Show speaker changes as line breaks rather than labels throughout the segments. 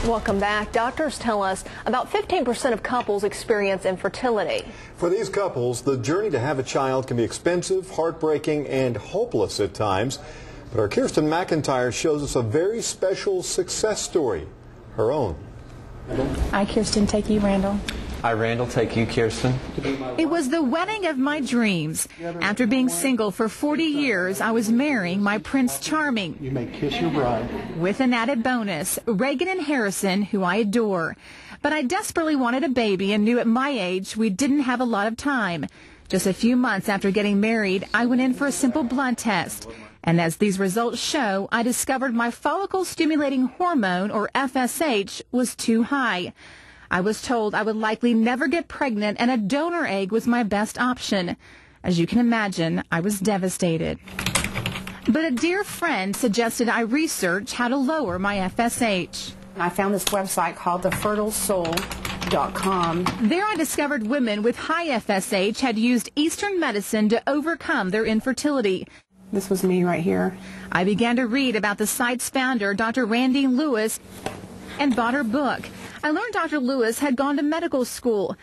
Welcome back. Doctors tell us about 15% of couples experience infertility.
For these couples, the journey to have a child can be expensive, heartbreaking, and hopeless at times. But our Kirsten McIntyre shows us a very special success story, her own.
I, Kirsten, take you, Randall.
I, Randall, take you, Kirsten.
It was the wedding of my dreams. After being single for 40 years, I was marrying my Prince Charming.
You may kiss your bride.
With an added bonus, Reagan and Harrison, who I adore. But I desperately wanted a baby and knew at my age we didn't have a lot of time. Just a few months after getting married, I went in for a simple blood test. And as these results show, I discovered my follicle-stimulating hormone, or FSH, was too high. I was told I would likely never get pregnant, and a donor egg was my best option. As you can imagine, I was devastated. But a dear friend suggested I research how to lower my FSH.
I found this website called thefertilesoul.com.
There I discovered women with high FSH had used Eastern medicine to overcome their infertility.
This was me right here.
I began to read about the site's founder, Dr. Randall Lewis, and bought her book. I learned Dr. Lewis had gone to medical school.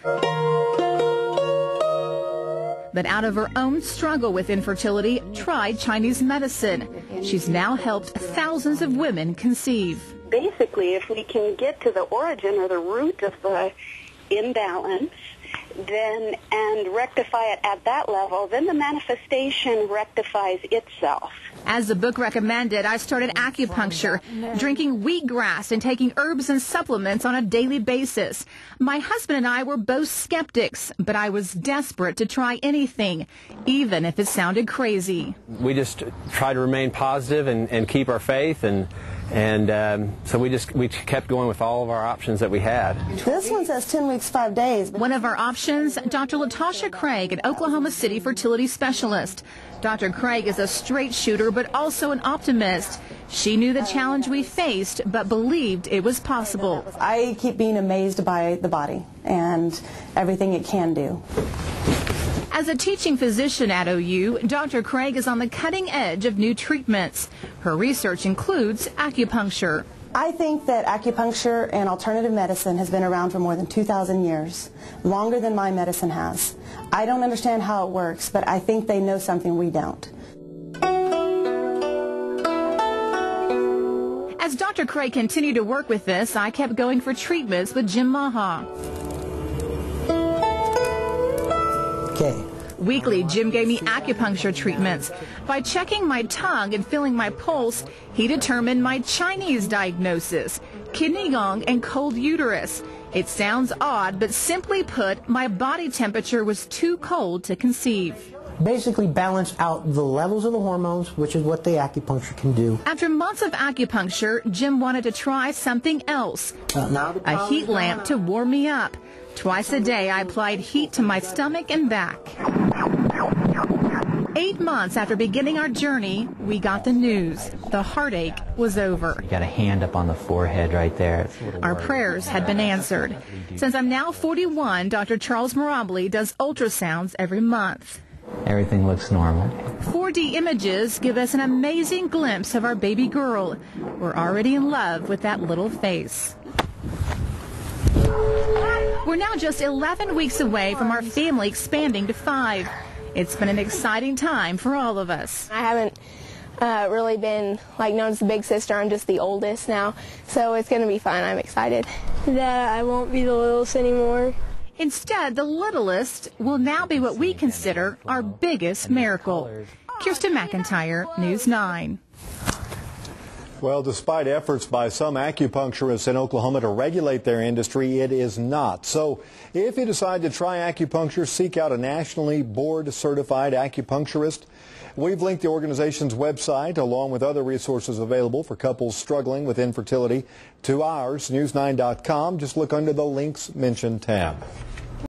But out of her own struggle with infertility, tried Chinese medicine. She's now helped thousands of women conceive.
Basically, if we can get to the origin or the root of the imbalance, and rectify it at that level, then the manifestation rectifies itself.
As the book recommended, I started acupuncture, drinking wheatgrass and taking herbs and supplements on a daily basis. My husband and I were both skeptics, but I was desperate to try anything, even if it sounded crazy.
We just try to remain positive and keep our faith, and so we kept going with all of our options that we had.
This one says 10 weeks, 5 days.
One of our options, Dr. Latasha Craig, an Oklahoma City fertility specialist. Dr. Craig is a straight shooter, but also an optimist. She knew the challenge we faced, but believed it was possible.
I keep being amazed by the body and everything it can do.
As a teaching physician at OU, Dr. Craig is on the cutting edge of new treatments. Her research includes acupuncture.
I think that acupuncture and alternative medicine has been around for more than 2,000 years, longer than my medicine has. I don't understand how it works, but I think they know something we don't.
As Dr. Craig continued to work with this, I kept going for treatments with Jim Maher.
Okay.
Weekly, Jim gave me acupuncture treatments. By checking my tongue and feeling my pulse, he determined my Chinese diagnosis, kidney gong and cold uterus. It sounds odd, but simply put, my body temperature was too cold to conceive.
Basically balance out the levels of the hormones, which is what the acupuncture can do.
After months of acupuncture, Jim wanted to try something else, a heat lamp to warm me up. Twice a day, I applied heat to my stomach and back. 8 months after beginning our journey, we got the news. The heartache was over.
You got a hand up on the forehead right there.
Our prayers had been answered. Since I'm now 41, Dr. Charles Mirabli does ultrasounds every month.
Everything looks normal.
4D images give us an amazing glimpse of our baby girl. We're already in love with that little face. We're now just 11 weeks away from our family expanding to 5. It's been an exciting time for all of us.
I haven't really been known as the big sister. I'm just the oldest now, so it's going to be fun. I'm excited.
That I won't be the littlest anymore.
Instead, the littlest will now be what we consider our biggest miracle. Kirsten McIntyre, News 9.
Well, despite efforts by some acupuncturists in Oklahoma to regulate their industry, it is not. So if you decide to try acupuncture, seek out a nationally board-certified acupuncturist. We've linked the organization's website, along with other resources available for couples struggling with infertility, to ours, news9.com. Just look under the Links Mentioned tab.